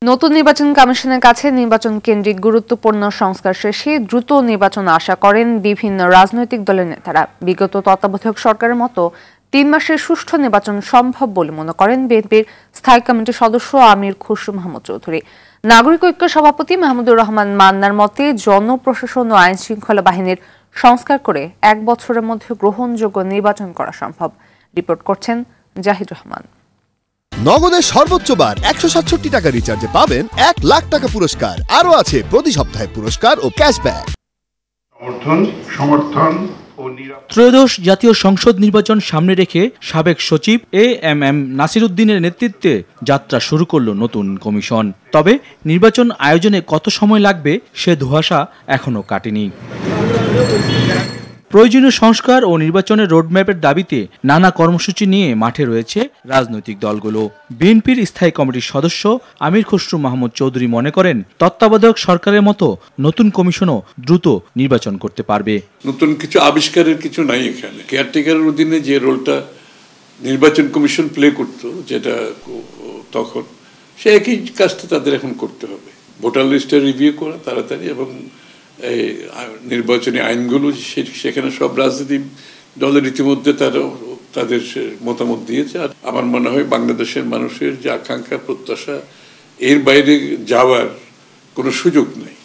নতুন নির্বাচন কমিশনের কাছে নির্বাচন কেন্দ্রিক গুরুত্বপূর্ণ সংস্কার শেষে দ্রুত নির্বাচন আশা করেন বিভিন্ন রাজনৈতিক দলের নেতারা। বিগত তত্ত্বাবধায়ক সরকারের মতো ৩ মাসের সুষ্ঠু নির্বাচন সম্ভব বলে মনে করেন বিএনপির স্থায়ী কমিটির সদস্য আমির খসরু মাহমুদ চৌধুরী। নাগরিক ঐক্য সভাপতি মাহমুদুর রহমান মান্নার মতে জনপ্রশাসন ও আইন শৃঙ্খলা বাহিনীর সংস্কার করে ১ বছরের মধ্যে গ্রহণযোগ্য নির্বাচন করা সম্ভব। রিপোর্ট করছেন জাহিদ রহমান। নগদের সর্বোচ্চ বার ১৬৭ টাকা রিচার্জে পাবেন ১ লাখ টাকা পুরস্কার। আরও আছে প্রতি সপ্তাহে পুরস্কার ও ক্যাশব্যাক। সমর্থন ত্রয়োদশ জাতীয় সংসদ নির্বাচন সামনে রেখে সাবেক সচিব এএমএম নাসির উদ্দিনের নেতৃত্বে যাত্রা শুরু করল নতুন কমিশন। তবে নির্বাচন আয়োজনে কত সময় লাগবে সে ধোঁয়াশা এখনো কাটেনি। প্রয়োজনীয় সংস্কার ও নির্বাচনের রোডম্যাপের দাবিতে নানা কর্মসূচি নিয়ে মাঠে রয়েছে রাজনৈতিক দলগুলো। বিএনপির স্থায়ী কমিটির সদস্য আমির খসরু মাহমুদ চৌধুরী মনে করেন, তত্ত্বাবধায়ক সরকারের মতো নতুন কমিশনও দ্রুত নির্বাচন করতে পারবে। নতুন কিছু আবিষ্কারের কিছু নাই এখানে। কেয়ারটেকারের অধীনে যে রোলটা নির্বাচন কমিশন প্লে করত, যেটা তখন সে একই কাজটা তাদের এখন করতে হবে। ভোটার লিস্টের রিভিউ করা তাড়াতাড়ি এবং এই নির্বাচনী আইনগুলো সেখানে সব রাজনীতি দলের ইতিমধ্যে তাদের মতামত দিয়েছে। আর আমার মনে হয় বাংলাদেশের মানুষের যে আকাঙ্ক্ষা প্রত্যাশা, এর বাইরে যাওয়ার কোনো সুযোগ নেই,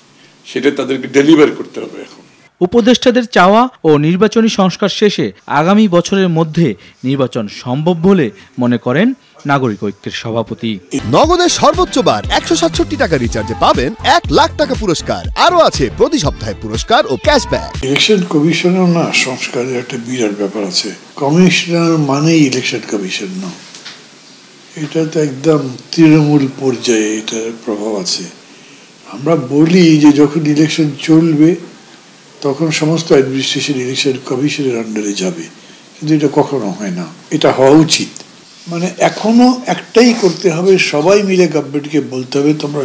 সেটা তাদেরকে ডেলিভার করতে হবে। এখন উপদেষ্টাদের চাওয়া ও নির্বাচনী সংস্কার শেষে আগামী বছরের মধ্যে নির্বাচন সম্ভব বলে মনে করেন নাগরিক ঐক্যের সভাপতি। নগদের সর্বোচ্চ বার ১৬৭ টাকা রিচার্জে পাবেন ১ লাখ টাকা পুরস্কার। আরও আছে প্রতি সপ্তাহে পুরস্কার ও ক্যাশব্যাক। ইলেকশন কমিশনের না সংস্কারের একটা বিরাট ব্যাপার আছে। কমিশনার মানেই ইলেকশন কমিশন না, এটা তো একদম তৃণমূল পর্যায়ে এটার প্রভাব আছে। আমরা বলি যে যখন ইলেকশন চলবে তখন সমস্ত অ্যাডমিনিস্ট্রেশন ইলেকশন কমিশনের আন্ডারে যাবে, কিন্তু এটা কখনো হয় না। এটা হওয়া উচিত। মানে এখনো একটাই করতে হবে, সবাই মিলে গভর্নমেন্টকে বলতে হবে তোমরা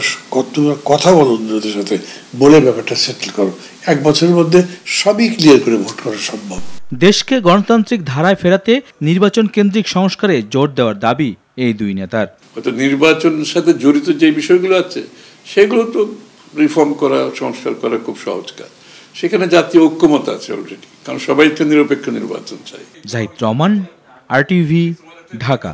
কথা বলো, অন্যদের সাথে বলে ব্যাপারটা সেটেল করো। ১ বছরের মধ্যে সবই ক্লিয়ার করে ভোট করা সম্ভব। দেশকে গণতান্ত্রিক ধারায় ফেরাতে নির্বাচন কেন্দ্রিক সংস্কারে জোর দেওয়ার দাবি এই দুই নেতার। নির্বাচনের সাথে জড়িত যে বিষয়গুলো আছে সেগুলো তো রিফর্ম করা, সংস্কার করা খুব সহজ কাজ। সেখানে জাতীয় ঐক্যমত আছে অলরেডি, কারণ সবাই তো নিরপেক্ষ নির্বাচন চাই। জাহিদ রহমান, RTV, ঢাকা।